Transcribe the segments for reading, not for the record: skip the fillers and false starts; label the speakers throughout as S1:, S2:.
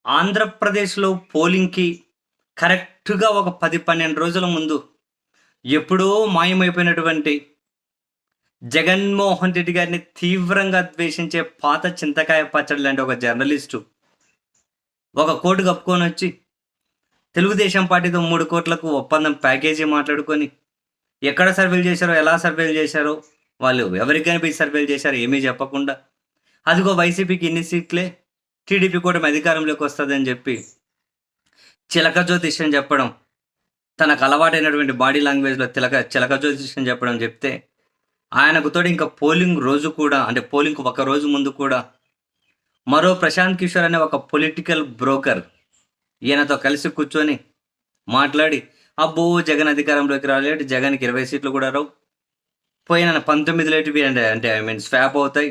S1: ఆంధ్రప్రదేశ్‌లో పోలింగ్‌కి కరెక్ట్‌గా ఒక 10, 12 రోజుల ముందు ఎప్పుడో మాయమైపోయినటువంటి జగన్మోహన్ రెడ్డి గారిని తీవ్రంగా ద్వేషించే పాత చింతకాయ పచ్చడి లాంటి ఒక జర్నలిస్టు ఒక కోటు కప్పుకొనొచ్చి తెలుగుదేశం పార్టీతో 3,00,00,000కు ఒప్పందం ప్యాకేజీ మాట్లాడుకొని ఎక్కడ సర్వేలు చేశారో, ఎలా సర్వేలు చేశారో, వాళ్ళు ఎవరికి కనిపించి సర్వేలు చేశారో ఏమీ చెప్పకుండా, అదిగో వైసీపీకి ఇన్ని సీట్లే, టీడీపీ కూటమి అధికారంలోకి వస్తదని చెప్పి చిలక జ్యోతిష్యం చెప్పడం, తనకు అలవాటైనటువంటి బాడీ లాంగ్వేజ్‌లో చిలక జ్యోతిష్యం చెప్పడం చెప్తే, ఆయనకు తోడు ఇంకా పోలింగ్ రోజు కూడా అంటే పోలింగ్‌కు ఒక రోజు ముందు కూడా మరో ప్రశాంత్ కిషోర్ అనే ఒక పొలిటికల్ బ్రోకర్ ఈయనతో కలిసి కూర్చొని మాట్లాడి, అబ్బో జగన్ అధికారంలోకి రాలేడు, జగన్‌కి 20 సీట్లు కూడా రావు. పోయిన 19 లేటివి అంటే అంటే ఐ మీన్ స్వాప్ అవుతాయి.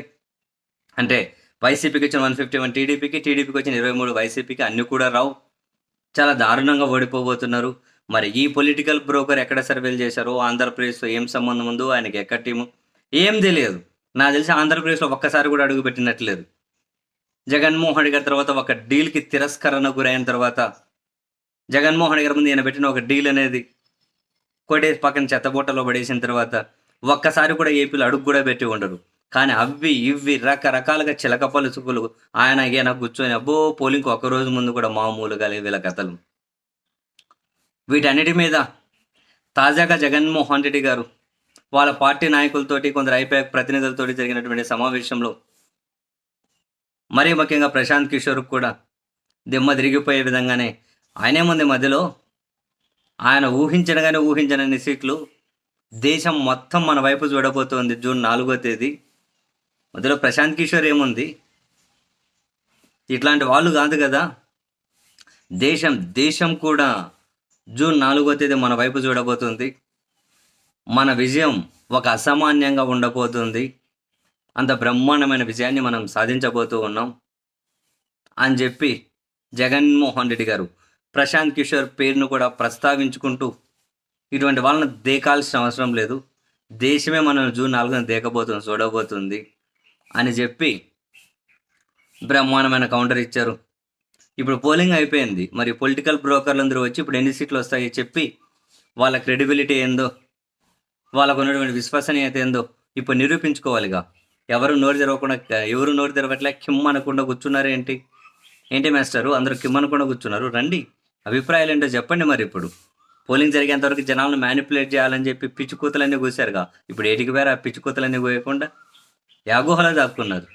S1: అంటే వైసీపీకి వచ్చిన 151 టీడీపీకి, టీడీపీకి వచ్చిన 23 వైసీపీకి అన్నీ కూడా రావు. చాలా దారుణంగా ఓడిపోబోతున్నారు. మరి ఈ పొలిటికల్ బ్రోకర్ ఎక్కడ సర్వేలు చేశారో, ఆంధ్రప్రదేశ్‌తో ఏం సంబంధం ఉందో, ఆయనకి ఎక్కడ టీము ఏం తెలియదు. నాకు తెలిసి ఆంధ్రప్రదేశ్‌లో ఒక్కసారి కూడా అడుగుపెట్టినట్లేదు. జగన్మోహన్ రెడ్డి గారి తర్వాత ఒక డీల్‌కి తిరస్కరణ గురైన తర్వాత, జగన్మోహన్ రెడ్డి గారి ముందు ఈయన పెట్టిన ఒక డీల్ అనేది కొట్టేసి పక్కన చెత్తబుట్టలో పడేసిన తర్వాత ఒక్కసారి కూడా ఏపీలో అడుగు కూడా పెట్టి ఉండరు. కానీ అవి ఇవి రకరకాలుగా చిలక పలుచుకులు ఆయన ఈయన కూర్చొని అబ్బో పోలింగ్‌కి ఒక రోజు ముందు కూడా మామూలుగా లేవు వీళ్ళ కథలు. వీటన్నిటి మీద తాజాగా జగన్మోహన్ రెడ్డి గారు వాళ్ళ పార్టీ నాయకులతోటి, కొందరు ఐపాక్ ప్రతినిధులతోటి జరిగినటువంటి సమావేశంలో మరీ ముఖ్యంగా ప్రశాంత్ కిషోర్‌కు కూడా దిమ్మ తిరిగిపోయే విధంగానే ఆయనేముంది మధ్యలో, ఆయన ఊహించనన్ని సీట్లు దేశం మొత్తం మన వైపు చూడబోతోంది జూన్ 4వ తేదీ. మధ్యలో ప్రశాంత్ కిషోర్ ఏముంది, ఇట్లాంటి వాళ్ళు కాదు కదా. దేశం కూడా జూన్ 4వ తేదీ మన వైపు చూడబోతుంది. మన విజయం ఒక అసామాన్యంగా ఉండబోతుంది. అంత బ్రహ్మాండమైన విజయాన్ని మనం సాధించబోతూ ఉన్నాం అని చెప్పి జగన్మోహన్ రెడ్డి గారు ప్రశాంత్ కిషోర్ పేరును కూడా ప్రస్తావించుకుంటూ, ఇటువంటి వాళ్ళని దేకాల్సిన అవసరం లేదు, దేశమే మనల్ని జూన్ 4న దేకబోతుంది, చూడబోతుంది అని చెప్పి బ్రహ్మాండమైన కౌంటర్ ఇచ్చారు. ఇప్పుడు పోలింగ్ అయిపోయింది. మరి పొలిటికల్ బ్రోకర్లందరూ వచ్చి ఇప్పుడు ఎన్ని సీట్లు వస్తాయో చెప్పి వాళ్ళ క్రెడిబిలిటీ ఏందో, వాళ్ళకు ఉన్నటువంటి విశ్వసనీయత ఏందో ఇప్పుడు నిరూపించుకోవాలిగా. ఎవరు నోరు తెరవట్లే, కిమ్ అనకుండా కూర్చున్నారేంటి? ఏంటి మాస్టరు అందరూ కిమ్ అనకుండా కూర్చున్నారు? రండి, అభిప్రాయాలు ఏంటో చెప్పండి. మరి ఇప్పుడు పోలింగ్ జరిగేంత వరకు జనాలను మ్యానిపులేట్ చేయాలని చెప్పి పిచ్చి కూతలన్నీ కూసారుగా. ఇప్పుడు ఏటికి వేరే ఆ పిచ్చి కూతలన్నీ కోయకుండా యాగుహలో దాక్కున్నారు.